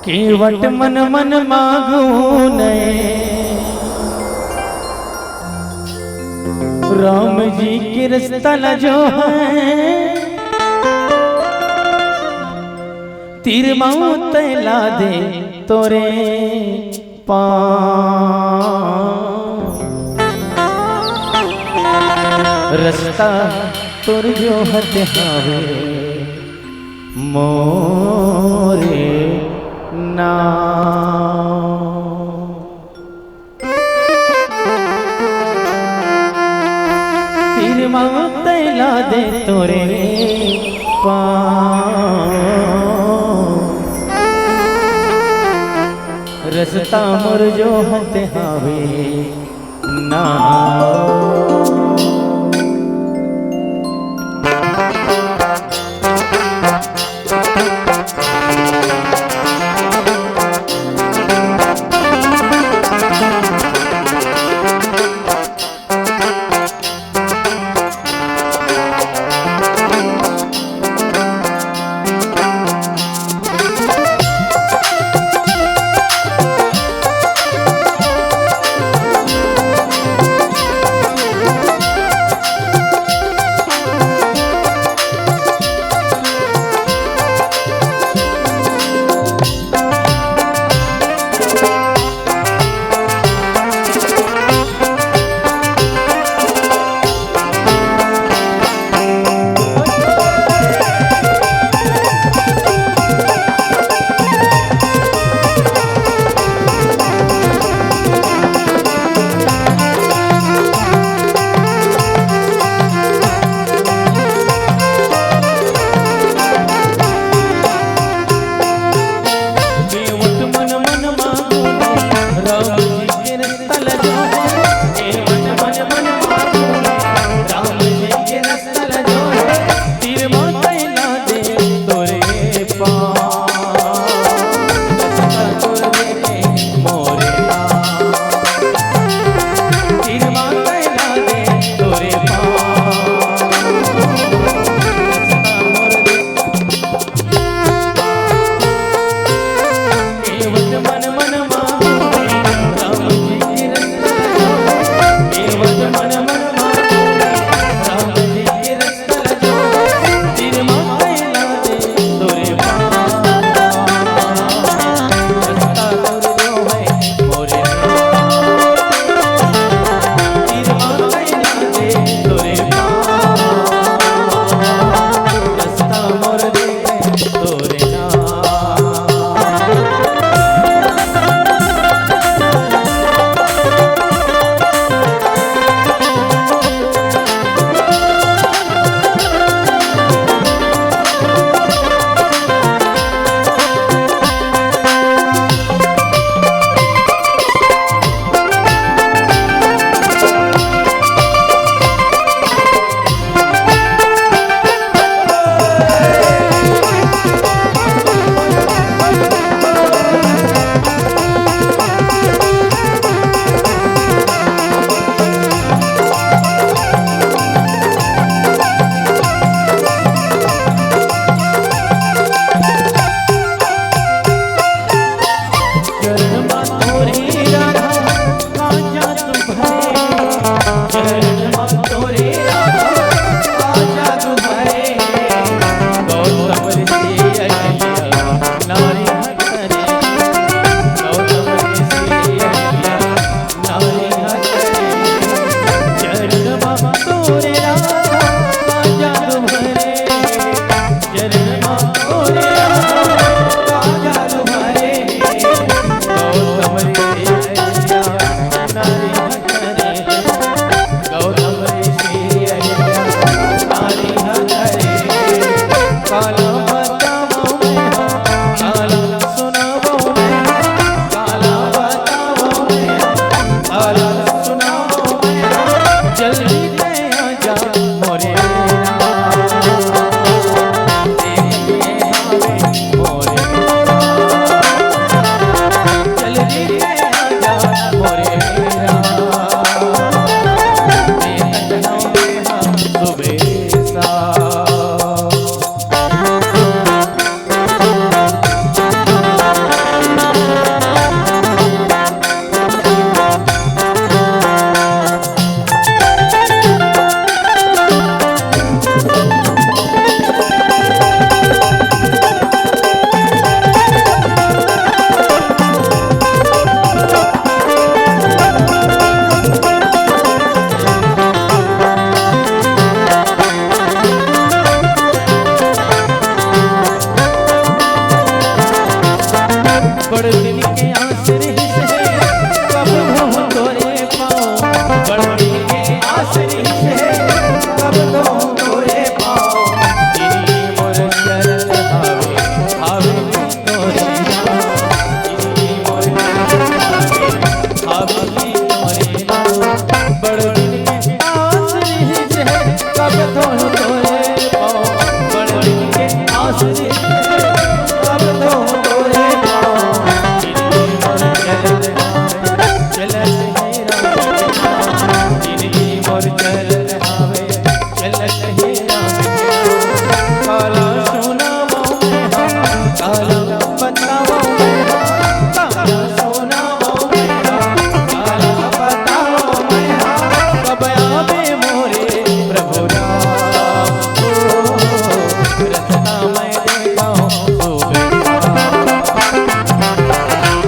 केवट मन मन मांगू नए राम जी की रिश्ता न जो है तीर माऊ तैला दे तोरे रास्ता तुर जो हद हावे मोरे तीर माऊ तैला दे तोरे रास्ता मोर जो हद हावे ना तोरे पाँव बड़ दिन के आसरे कब तो तोरे पाँव जिंदगी मोर चलत है राम जिंदगी मोर चलत आवे चलत है राम काला सोना काला बताओ काला सोना काला बताओ कब आवे मोरे प्रभु राम रत्ना मैं देखाऊं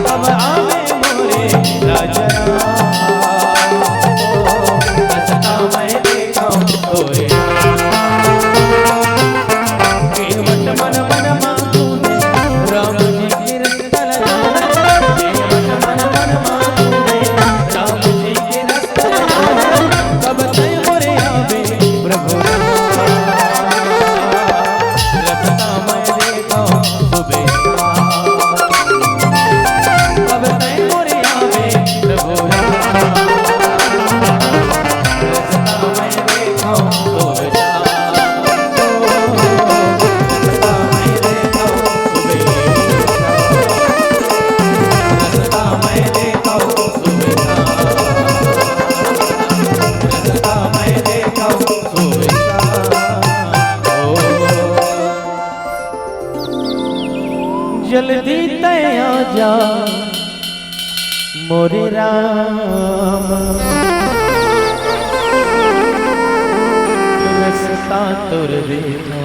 कब आवे मोरे राजा रत्ना मैं देखाऊं तोरे केवट मन मन मांगू राम जी की रस्ता लगाना केवट मन मन मांगू राम जी की रस्ता लगाना कब तय मोरे आवे प्रभु रत्ना मैं देखाऊं सुबह कब तय मोरे आवे प्रभु रत्ना मैं देखाऊं सुबह जल्दी तय आजा मोरे राम रस्ता तुर देखो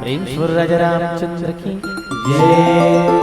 प्रेम सुर राजा रामचंद्र की जय।